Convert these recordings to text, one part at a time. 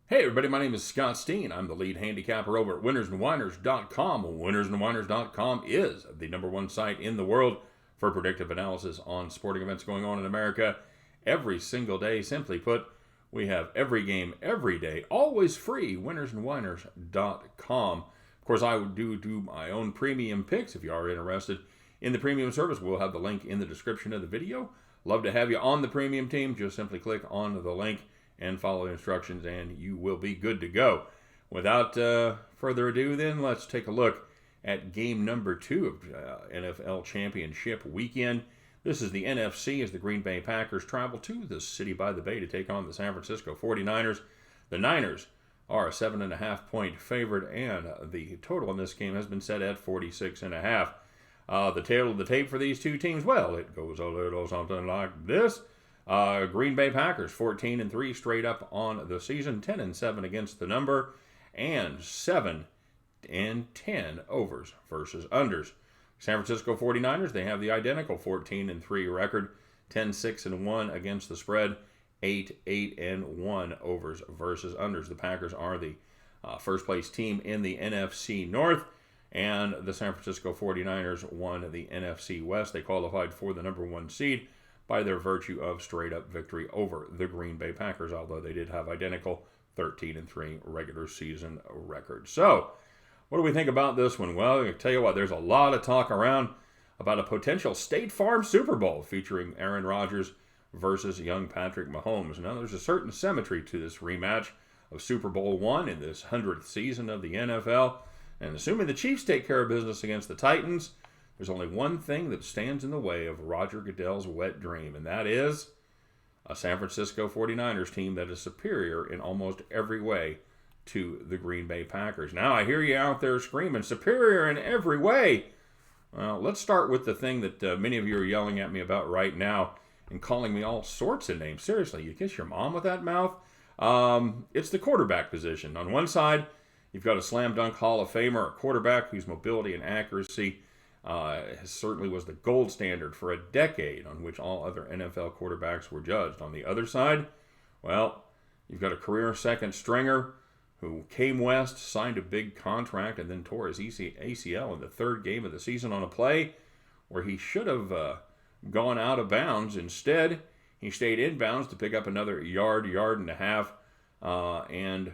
Hey everybody, my name is Scott Steen. I'm the lead handicapper over at winnersandwhiners.com. Winnersandwhiners.com is the #1 site in the world for predictive analysis on sporting events going on in America every single day. Simply put, we have every game, every day, always free, winnersandwhiners.com. Of course, I do my own premium picks. If you are interested in the premium service, we'll have the link in the description of the video. Love to have you on the premium team. Just simply click on the link and follow the instructions, and you will be good to go. Without further ado, then, let's take a look at game number 2 of NFL Championship weekend. This is the NFC as the Green Bay Packers travel to the City by the Bay to take on the San Francisco 49ers. The Niners are a 7.5-point favorite, and the total in this game has been set at 46.5. The tail of the tape for these two teams, well, it goes a little something like this. Green Bay Packers 14-3 straight up on the season, 10-7 against the number, and 7-10 overs versus unders. San Francisco 49ers, they have the identical 14-3 record, 10-6-1 against the spread, 8-8-1 overs versus unders. The Packers are the first place team in the NFC North, and the San Francisco 49ers won the NFC West. They qualified for the #1 seed by their virtue of straight-up victory over the Green Bay Packers, although they did have identical 13-3 regular season records. So, what do we think about this one? Well, I tell you what, there's a lot of talk around about a potential State Farm Super Bowl featuring Aaron Rodgers versus young Patrick Mahomes. Now, there's a certain symmetry to this rematch of Super Bowl I in this 100th season of the NFL, and assuming the Chiefs take care of business against the Titans, there's only one thing that stands in the way of Roger Goodell's wet dream, and that is a San Francisco 49ers team that is superior in almost every way to the Green Bay Packers. Now, I hear you out there screaming, superior in every way. Well, let's start with the thing that many of you are yelling at me about right now and calling me all sorts of names. Seriously, you kiss your mom with that mouth? It's the quarterback position. On one side, you've got a slam dunk Hall of Famer, a quarterback whose mobility and accuracy certainly was the gold standard for a decade on which all other NFL quarterbacks were judged. On the other side, well, you've got a career second stringer who came west, signed a big contract, and then tore his ACL in the third game of the season on a play where he should have gone out of bounds. Instead, he stayed inbounds to pick up another yard and a half, and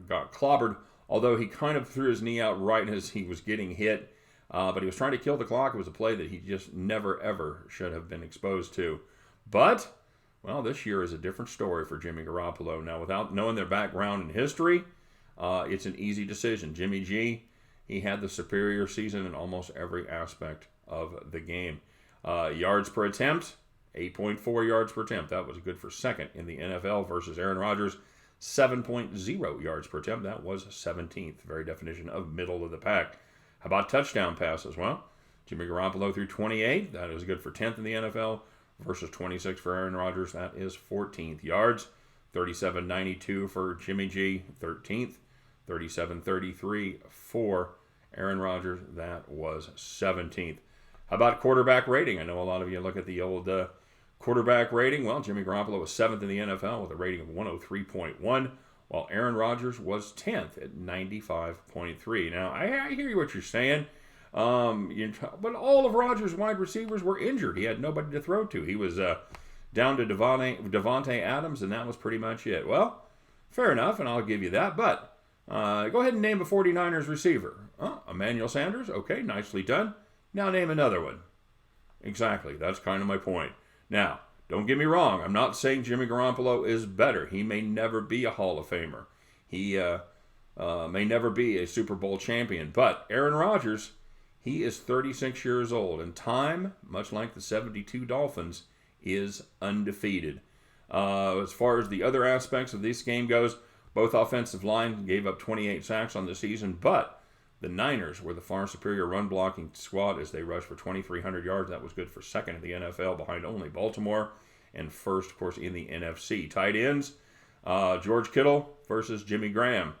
got clobbered, although he kind of threw his knee out right as he was getting hit. But he was trying to kill the clock. It was a play that he just never, ever should have been exposed to. But, well, this year is a different story for Jimmy Garoppolo. Now, without knowing their background and history, it's an easy decision. Jimmy G, he had the superior season in almost every aspect of the game. Yards per attempt, 8.4 yards per attempt. That was good for second in the NFL versus Aaron Rodgers, 7.0 yards per attempt. That was 17th. Very definition of middle of the pack. How about touchdown passes? Well, Jimmy Garoppolo threw 28. That is good for 10th in the NFL versus 26 for Aaron Rodgers. That is 14th. Yards, 37.92 for Jimmy G, 13th. 37.33 for Aaron Rodgers. That was 17th. How about quarterback rating? I know a lot of you look at the old quarterback rating. Well, Jimmy Garoppolo was 7th in the NFL with a rating of 103.1. while Aaron Rodgers was 10th at 95.3. Now, I hear what you're saying, but all of Rodgers' wide receivers were injured. He had nobody to throw to. He was down to Devontae Adams, and that was pretty much it. Well, fair enough, and I'll give you that, but go ahead and name a 49ers receiver. Emmanuel Sanders? Okay, nicely done. Now name another one. Exactly, that's kind of my point. Now, don't get me wrong. I'm not saying Jimmy Garoppolo is better. He may never be a Hall of Famer. He may never be a Super Bowl champion. But Aaron Rodgers, he is 36 years old. And time, much like the 72 Dolphins, is undefeated. As far as the other aspects of this game goes, both offensive lines gave up 28 sacks on the season. But the Niners were the far superior run-blocking squad as they rushed for 2,300 yards. That was good for second in the NFL behind only Baltimore, and first, of course, in the NFC. Tight ends, George Kittle versus Jimmy Graham.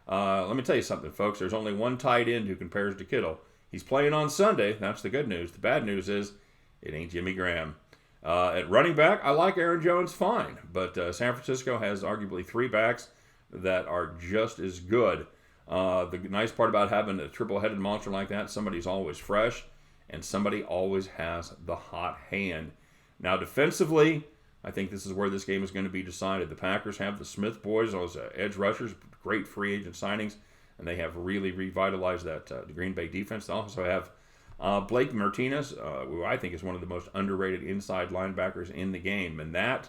Let me tell you something, folks. There's only one tight end who compares to Kittle. He's playing on Sunday. That's the good news. The bad news is it ain't Jimmy Graham. At running back, I like Aaron Jones fine, but San Francisco has arguably 3 backs that are just as good. The nice part about having a triple-headed monster like that, somebody's always fresh, and somebody always has the hot hand. Now, defensively, I think this is where this game is going to be decided. The Packers have the Smith boys, those edge rushers, great free agent signings, and they have really revitalized that the Green Bay defense. They also have Blake Martinez, who I think is one of the most underrated inside linebackers in the game. And that,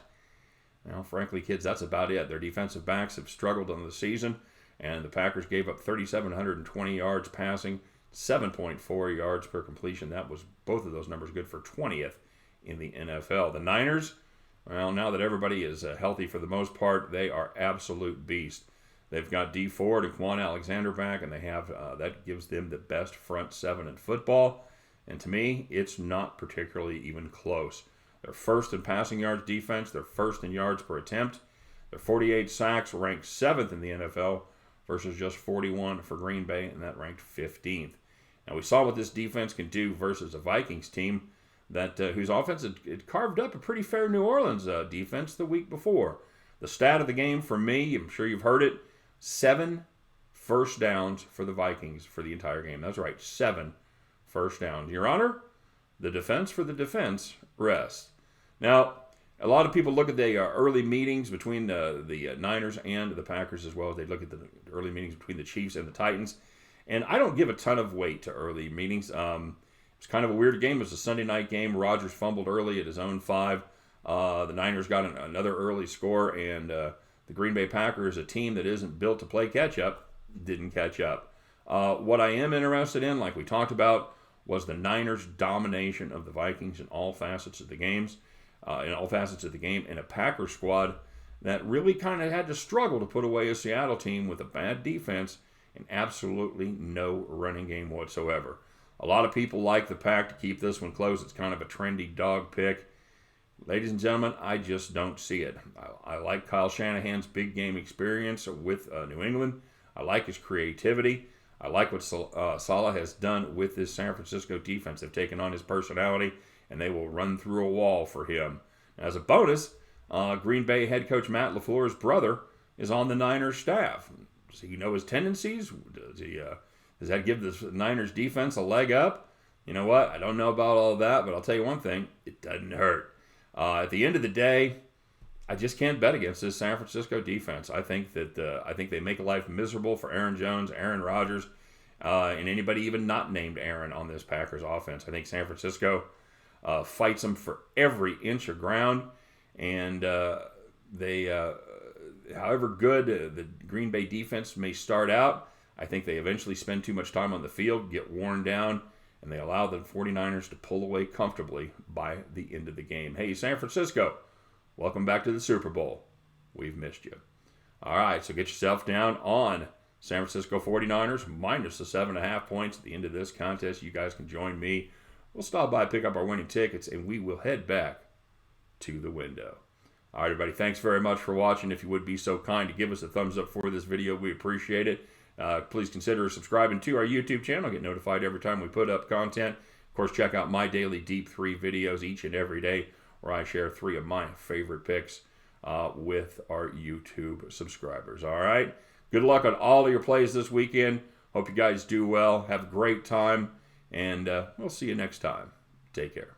frankly, kids, that's about it. Their defensive backs have struggled on the season, and the Packers gave up 3,720 yards passing, 7.4 yards per completion. That was both of those numbers good for 20th in the NFL. The Niners, well, now that everybody is healthy for the most part, they are absolute beasts. They've got Dee Ford and Quan Alexander back, and they have that gives them the best front 7 in football. And to me, it's not particularly even close. They're first in passing yards defense. They're first in yards per attempt. Their 48 sacks ranked 7th in the NFL versus just 41 for Green Bay, and that ranked 15th. Now, we saw what this defense can do versus a Vikings team that whose offense had carved up a pretty fair New Orleans defense the week before. The stat of the game for me, I'm sure you've heard it, 7 first downs for the Vikings for the entire game. That's right, 7 first downs. Your Honor, the defense for the defense rests. Now, a lot of people look at the early meetings between the Niners and the Packers as well as they look at the early meetings between the Chiefs and the Titans. And I don't give a ton of weight to early meetings. It's kind of a weird game. It was a Sunday night game. Rodgers fumbled early at his own 5. The Niners got another early score, and the Green Bay Packers, a team that isn't built to play catch-up, didn't catch up. What I am interested in, like we talked about, was the Niners' domination of the Vikings in all facets of the games, and a Packers squad that really kind of had to struggle to put away a Seattle team with a bad defense and absolutely no running game whatsoever. A lot of people like the Pack to keep this one close. It's kind of a trendy dog pick. Ladies and gentlemen, I just don't see it. I like Kyle Shanahan's big game experience with New England. I like his creativity. I like what Saleh has done with this San Francisco defense. They've taken on his personality, and they will run through a wall for him. As a bonus, Green Bay head coach Matt LaFleur's brother is on the Niners staff. Does he know his tendencies? Does that give the Niners defense a leg up? You know what? I don't know about all of that, but I'll tell you one thing. It doesn't hurt. At the end of the day, I just can't bet against this San Francisco defense. I think they make life miserable for Aaron Jones, Aaron Rodgers, and anybody even not named Aaron on this Packers offense. I think San Francisco fights them for every inch of ground, and however good the Green Bay defense may start out, I think they eventually spend too much time on the field, get worn down, and they allow the 49ers to pull away comfortably by the end of the game. Hey, San Francisco, welcome back to the Super Bowl. We've missed you. All right, so get yourself down on San Francisco 49ers minus the 7.5 points at the end of this contest. You guys can join me. We'll stop by, pick up our winning tickets, and we will head back to the window. All right, everybody, thanks very much for watching. If you would be so kind to give us a thumbs up for this video, we appreciate it. Please consider subscribing to our YouTube channel. Get notified every time we put up content. Of course, check out my daily Deep 3 videos each and every day where I share 3 of my favorite picks with our YouTube subscribers. All right? Good luck on all of your plays this weekend. Hope you guys do well. Have a great time. And we'll see you next time. Take care.